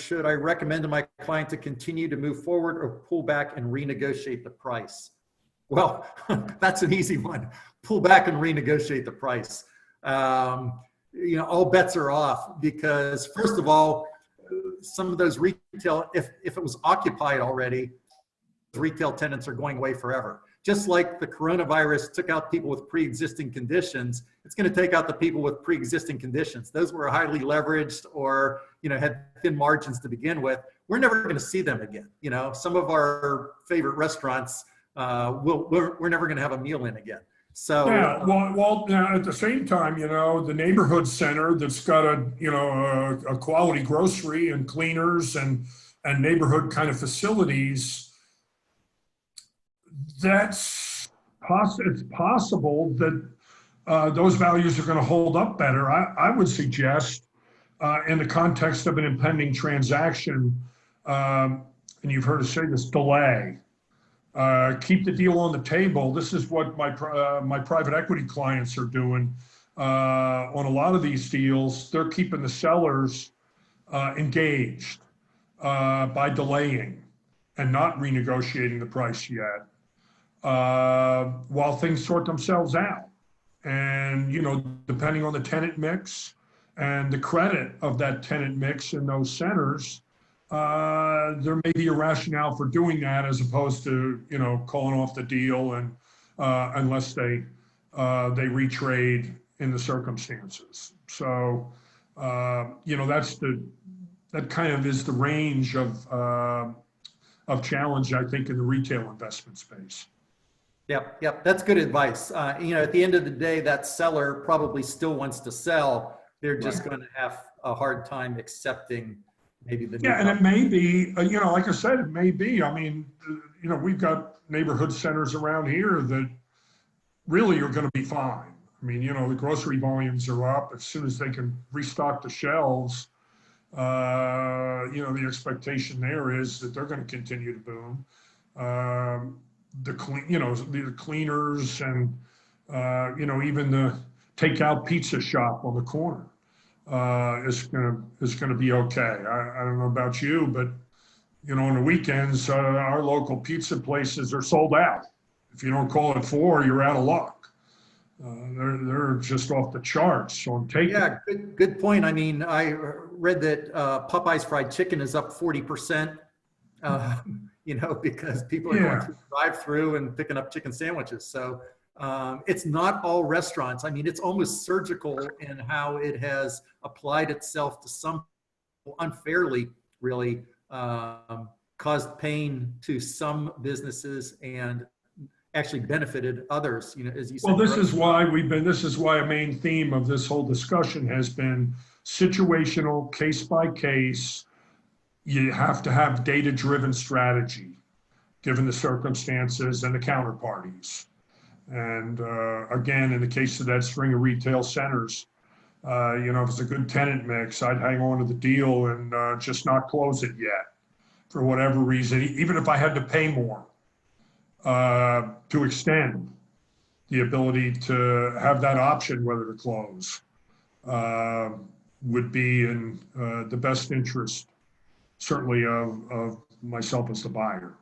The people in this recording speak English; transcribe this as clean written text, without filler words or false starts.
should I recommend to my client to continue to move forward or pull back and renegotiate the price? Well, that's an easy one. Pull back and renegotiate the price. All bets are off because, first of all, some of those retail, if it was occupied already, retail tenants are going away forever. Just like the coronavirus took out people with pre-existing conditions, it's going to take out the people with pre-existing conditions. Those were highly leveraged or had thin margins to begin with. We're never going to see them again. Some of our favorite restaurants, we're never going to have a meal in again. So yeah, well, at the same time, the neighborhood center that's got a quality grocery and cleaners and neighborhood kind of facilities, it's possible that those values are going to hold up better. I would suggest, in the context of an impending transaction, and you've heard us say this, delay. Keep the deal on the table. This is what my private equity clients are doing on a lot of these deals. They're keeping the sellers engaged by delaying and not renegotiating the price yet while things sort themselves out. And, depending on the tenant mix and the credit of that tenant mix in those centers, there may be a rationale for doing that as opposed to, calling off the deal and unless they retrade in the circumstances. So, that kind of is the range of challenge, I think, in the retail investment space. Yep. That's good advice. At the end of the day, that seller probably still wants to sell. They're just going to have a hard time accepting maybe the and it may be, like I said, it may be. I mean, we've got neighborhood centers around here that really are going to be fine. I mean, the grocery volumes are up. As soon as they can restock the shelves, the expectation there is that they're going to continue to boom. The cleaners and, even the takeout pizza shop on the corner is gonna be okay. I don't know about you, but on the weekends, our local pizza places are sold out. If you don't call at 4, you're out of luck. They're just off the charts on takeout. Yeah, good point. I mean, I read that Popeye's fried chicken is up 40%. Because people are going through the drive-through and picking up chicken sandwiches. So it's not all restaurants. I mean, it's almost surgical in how it has applied itself to some people unfairly, really caused pain to some businesses and actually benefited others. As you said. Well, this is why a main theme of this whole discussion has been situational, case by case. You have to have data-driven strategy, given the circumstances and the counterparties. And again, in the case of that string of retail centers, if it's a good tenant mix, I'd hang on to the deal and just not close it yet, for whatever reason, even if I had to pay more to extend the ability to have that option whether to close would be in the best interest, certainly of myself as the buyer.